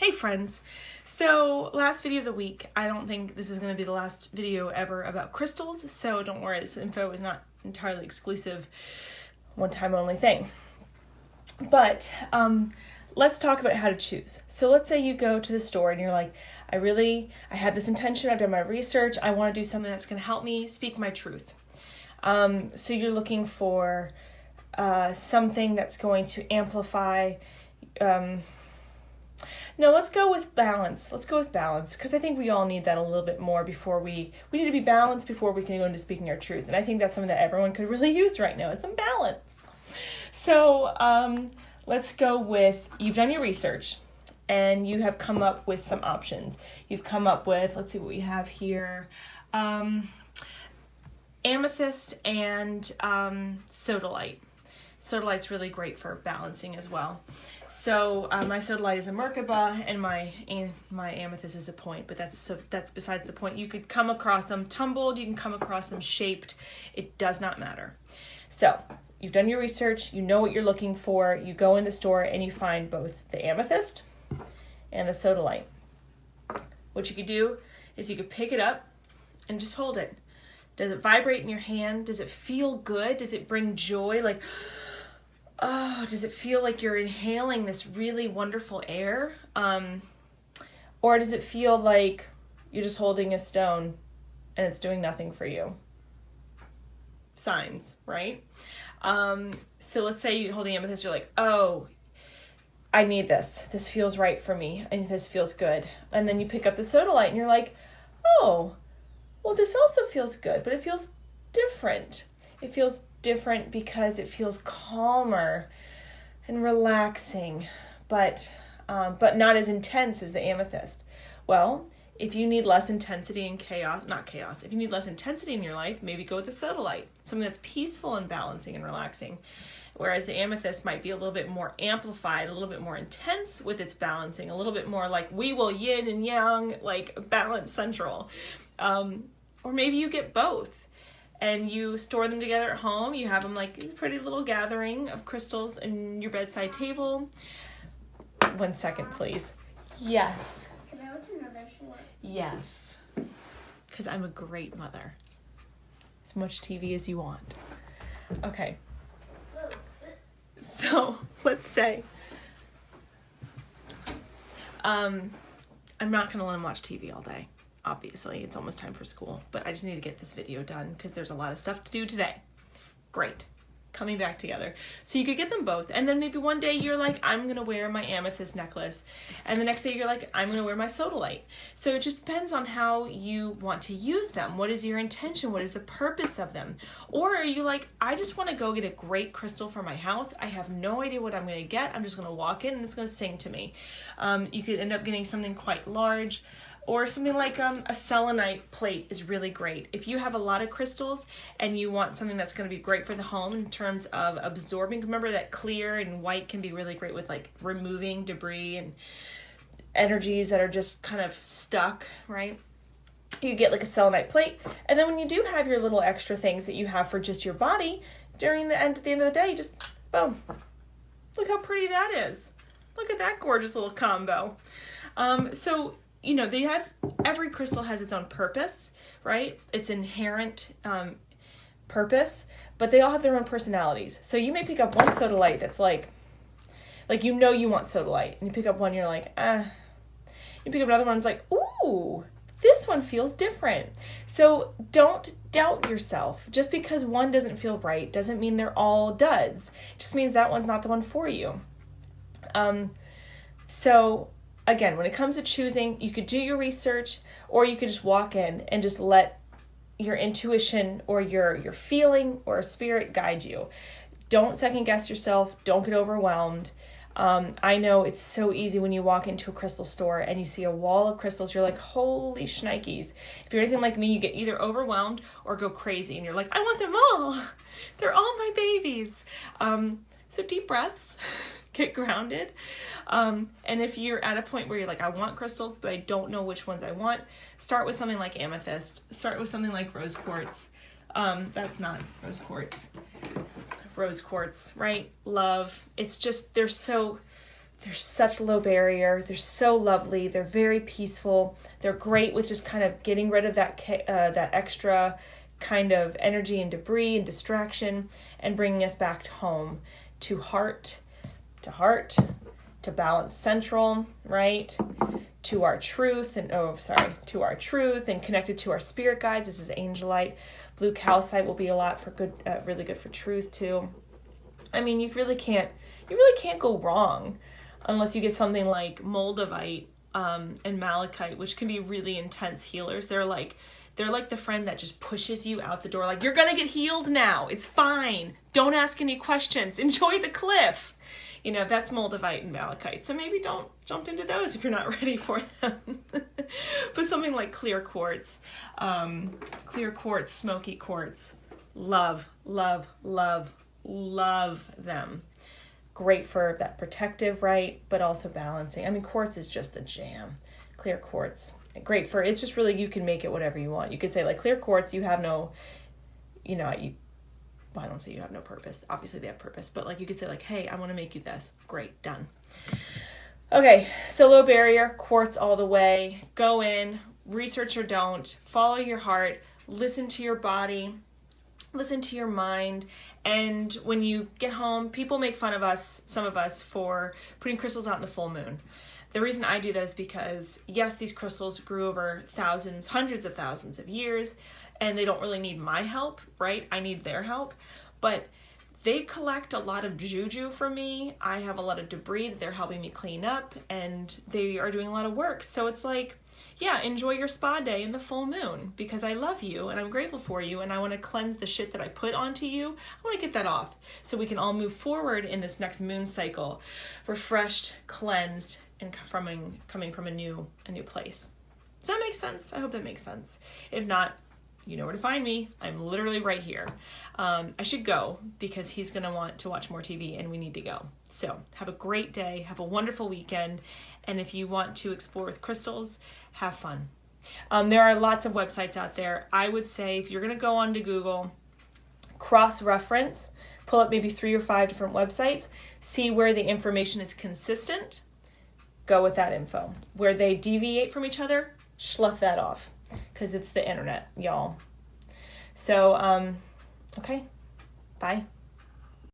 Hey friends, so last video of the week, I don't think this is going to be the last video ever about crystals, so don't worry, this info is not entirely exclusive, one time only thing. But let's talk about how to choose. So let's say you go to the store and you're like, I have this intention, I've done my research, I want to do something that's going to help me speak my truth. So you're looking for something that's going to amplify. No, let's go with balance. Because I think we all need that a little bit more before we need to be balanced before we can go into speaking our truth. And I think that's something that everyone could really use right now is some balance. So let's go with, you've done your research and you have come up with some options. You've come up with, let's see what we have here, amethyst and sodalite. Sodalite's really great for balancing as well. So my sodalite is a Merkaba and my amethyst is a point, but that's besides the point. You could come across them tumbled, you can come across them shaped. It does not matter. So you've done your research, you know what you're looking for, you go in the store and you find both the amethyst and the sodalite. What you could do is you could pick it up and just hold it. Does it vibrate in your hand? Does it feel good? Does it bring joy? Like, oh, does it feel like you're inhaling this really wonderful air? Or does it feel like you're just holding a stone and it's doing nothing for you? Signs, right? So let's say you hold the amethyst, you're like, oh, I need this. This feels right for me. And this feels good. And then you pick up the sodalite and you're like, oh, well, this also feels good, but it feels different. It feels different because it feels calmer and relaxing, but not as intense as the amethyst. Well, if you need less intensity and if you need less intensity in your life, maybe go with the sodalite, something that's peaceful and balancing and relaxing. Whereas the amethyst might be a little bit more amplified, a little bit more intense with its balancing, a little bit more like we will yin and yang, like balance central. Or maybe you get both and you store them together at home. You have them like a pretty little gathering of crystals in your bedside table. 1 second, please. Yes. Can I watch another short? Yes. Because I'm a great mother. As much TV as you want. Okay. So let's say I'm not going to let him watch TV all day. Obviously, it's almost time for school, but I just need to get this video done because there's a lot of stuff to do today. Great. Coming back together. So you could get them both, and then maybe one day you're like, I'm going to wear my amethyst necklace, and the next day you're like, I'm going to wear my sodalite. So it just depends on how you want to use them. What is your intention? What is the purpose of them? Or are you like, I just want to go get a great crystal for my house. I have no idea what I'm going to get. I'm just going to walk in and it's going to sing to me. You could end up getting something quite large. Or something like a selenite plate is really great. If you have a lot of crystals and you want something that's going to be great for the home in terms of absorbing, remember that clear and white can be really great with like removing debris and energies that are just kind of stuck, right? You get like a selenite plate. And then when you do have your little extra things that you have for just your body, at the end of the day, you just, boom. Look how pretty that is. Look at that gorgeous little combo. You know, every crystal has its own purpose, right? Its inherent purpose, but they all have their own personalities. So you may pick up one sodalite that's like you know you want sodalite, and you pick up one, you're like, You pick up another one, it's like, ooh, this one feels different. So don't doubt yourself. Just because one doesn't feel right doesn't mean they're all duds. It just means that one's not the one for you. Again, when it comes to choosing, you could do your research, or you could just walk in and just let your intuition or your feeling or spirit guide you. Don't second guess yourself. Don't get overwhelmed. I know it's so easy when you walk into a crystal store and you see a wall of crystals. You're like, holy shnikes. If you're anything like me, you get either overwhelmed or go crazy. And you're like, I want them all. They're all my babies. So deep breaths. Get grounded. And if you're at a point where you're like, I want crystals, but I don't know which ones I want, start with something like amethyst. Start with something like rose quartz. That's not rose quartz. Rose quartz, right? Love. It's just, they're They're such low barrier. They're so lovely. They're very peaceful. They're great with just kind of getting rid of that extra kind of energy and debris and distraction and bringing us back to home, to heart, to balance central, right? To our truth to our truth and connected to our spirit guides. This is angelite. Blue calcite will be a lot for good, really good for truth too. I mean, you really can't go wrong unless you get something like moldavite and malachite, which can be really intense healers. They're like the friend that just pushes you out the door, like, you're gonna get healed now. It's fine. Don't ask any questions. Enjoy the cliff. That's moldavite and malachite. So maybe don't jump into those if you're not ready for them. But something like clear quartz, smoky quartz, love them. Great for that protective, right? But also balancing. I mean, quartz is just the jam. Clear quartz. Great for, it's just really, you can make it whatever you want. You could say like clear quartz, you have no, I don't say you have no purpose. Obviously they have purpose, but like you could say like, hey, I want to make you this. Great, done. Okay, so low barrier, quartz all the way. Go in, research or don't, follow your heart, listen to your body, listen to your mind. And when you get home, people make fun of us, some of us, for putting crystals out in the full moon. The reason I do that is because, yes, these crystals grew over thousands, hundreds of thousands of years, and they don't really need my help, right? I need their help. But they collect a lot of juju for me. I have a lot of debris that they're helping me clean up, and they are doing a lot of work. So it's like, yeah, enjoy your spa day in the full moon because I love you and I'm grateful for you and I want to cleanse the shit that I put onto you. I want to get that off so we can all move forward in this next moon cycle, refreshed, cleansed, and coming from a new place. Does that make sense? I hope that makes sense. If not, you know where to find me. I'm literally right here. I should go because he's going to want to watch more TV and we need to go. So have a great day. Have a wonderful weekend. And if you want to explore with crystals, have fun. There are lots of websites out there. I would say if you're going to go onto Google, cross-reference, pull up maybe 3 or 5 different websites, see where the information is consistent, go with that info. Where they deviate from each other, slough that off because it's the internet, y'all. So, okay, bye.